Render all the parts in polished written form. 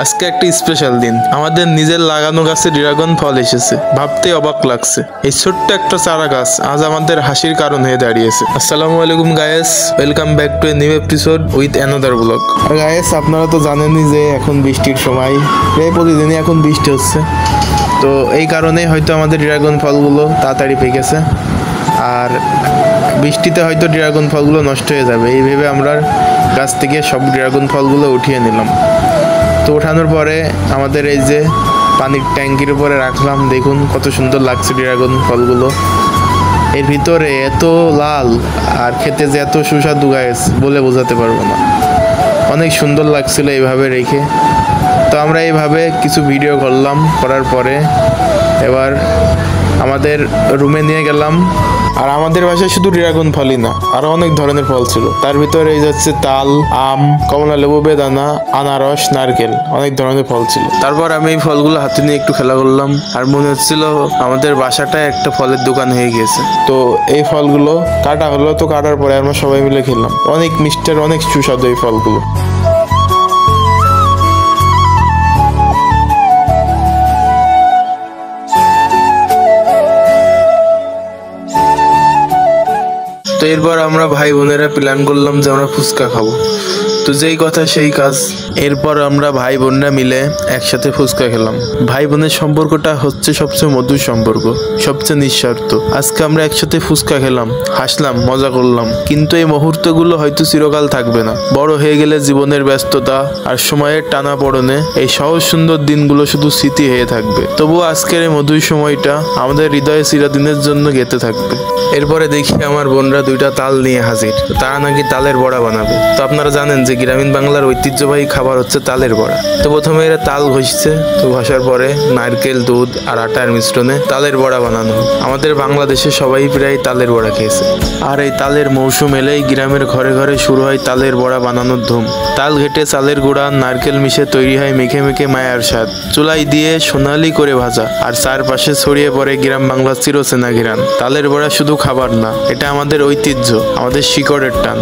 আজকে একটা স্পেশাল দিন। আমাদের নিজের লাগানো গাছে ড্রাগন ফল এসেছে, ভাবতে অবাক লাগছে। এই ছোট্ট একটা চারা গাছ আজ আমাদের হাসির কারণ হয়ে দাঁড়িয়েছে। আসসালামু আলাইকুম guys, welcome back to a new episode with another blog. Guys, আপনারা তো জানেনই যে এখন বৃষ্টির সময়, প্রায় প্রতিদিনই এখন বৃষ্টি হচ্ছে। তো এই কারণে হয়তো আমাদের ড্রাগন ফলগুলো তাড়াতাড়ি পেকেছে, আর বৃষ্টিতে হয়তো ড্রাগন ফলগুলো নষ্ট হয়ে যাবে এই ভেবে আমরা গাছ থেকে সব ড্রাগন ফলগুলো উঠিয়ে নিলাম। তো ওঠানোর পরে আমাদের এই যে পানির ট্যাঙ্কির উপরে রাখলাম, দেখুন কত সুন্দর লাগছে ড্রাগন ফলগুলো। এর ভিতরে এত লাল আর খেতে যে এত সুস্বাদু গাছ বলে বোঝাতে পারবো না। অনেক সুন্দর লাগছিল এইভাবে রেখে। তো আমরা এইভাবে কিছু ভিডিও করলাম, করার পরে এবার আমাদের রুমে নিয়ে গেলাম। আর আমাদের বাসায় শুধু ড্রাগন ফলই না, আরো অনেক ধরনের ফল ছিল। তার ভিতরে এই যাচ্ছে তাল, আম, কমলা লেবু, বেদানা, আনারস, নারকেল, অনেক ধরনের ফল ছিল। তারপর আমি এই ফলগুলো হাতে নিয়ে একটু খেলা করলাম, আর মনে হচ্ছিল আমাদের বাসাটায় একটা ফলের দোকান হয়ে গেছে। তো এই ফলগুলো কাটা হলো, তো কাটার পরে আমরা সবাই মিলে খেলাম। অনেক মিষ্টি, অনেক সুস্বাদু এই ফলগুলো। তো এরপর আমরা ভাই বোনেরা প্ল্যান করলাম যে আমরা ফুচকা খাবো। তো যেই কথা সেই কাজ, এরপর আমরা ভাই বোনরা মিলে একসাথে ফুচকা খেলাম। ভাই বোনের সম্পর্কটা হচ্ছে সবচেয়ে মধুর সম্পর্ক, সবচেয়ে নিঃস্বার্থ। আজকে আমরা একসাথে ফুচকা খেলাম, হাসলাম, মজা করলাম। কিন্তু এই মুহূর্তগুলো হয়তো চিরকাল থাকবে না। বড় হয়ে গেলে জীবনের ব্যস্ততা আর সময়ের টানাপোড়েনে এই সহজ সুন্দর দিনগুলো শুধু স্মৃতি হয়ে থাকবে। তবুও আজকের এই মধুর সময়টা আমাদের হৃদয়ে চিরদিনের জন্য গেঁথে থাকবে। এরপরে দেখি আমার বোনরা দুইটা তাল নিয়ে হাজির। তারা নাকি তালের বড়া বানাবে। তো আপনারা জানেন যে গ্রামীণ বাংলার ঐতিহ্যবাহী খাবার হচ্ছে তালের বড়া। তো প্রথমে এরা তাল ঘষছে, তো ঘষার পরে নারকেল, দুধ আর আটার মিশ্রণে তালের বড়া বানানো। আমাদের বাংলাদেশে সবাই প্রায় তালের বড়া খেয়েছে। আর এই তালের মৌসুম এলেই গ্রামের ঘরে ঘরে শুরু হয় তালের বড়া বানানোর ধুম। তাল ঘেটে চালের গুঁড়া, নারকেল মিশে তৈরি হয় মেখে মেখে মায়ার স্বাদ। চুলাই দিয়ে সোনালি করে ভাজা, আর চারপাশে ছড়িয়ে পড়ে গ্রাম বাংলার চিরচেনা ঘিরান। তালের বড়া শুধু খাবার না, এটা আমাদের ঐতিহ্য, আমাদের শিকড়ের টান।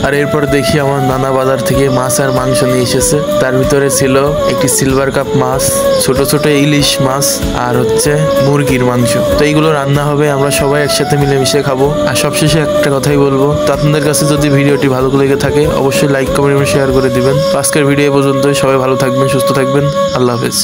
আর এরপর দেখি আমার নানা বাজার থেকে মাছ আর মাংস নিয়ে এসেছে। তার ভিতরে ছিল একটি সিলভার কাপ মাছ, ছোট ছোট ইলিশ মাছ, আর হচ্ছে মুরগির মাংস। তো এইগুলো রান্না হবে, আমরা সবাই একসাথে মিলেমিশে খাবো। আর সবশেষে একটা কথাই বলবো, তো আপনাদের কাছে যদি ভিডিওটি ভালো লেগে থাকে অবশ্যই লাইক, কমেন্ট এবং শেয়ার করে দিবেন। আজকের ভিডিও পর্যন্ত, সবাই ভালো থাকবেন, সুস্থ থাকবেন, আল্লাহ হাফেজ।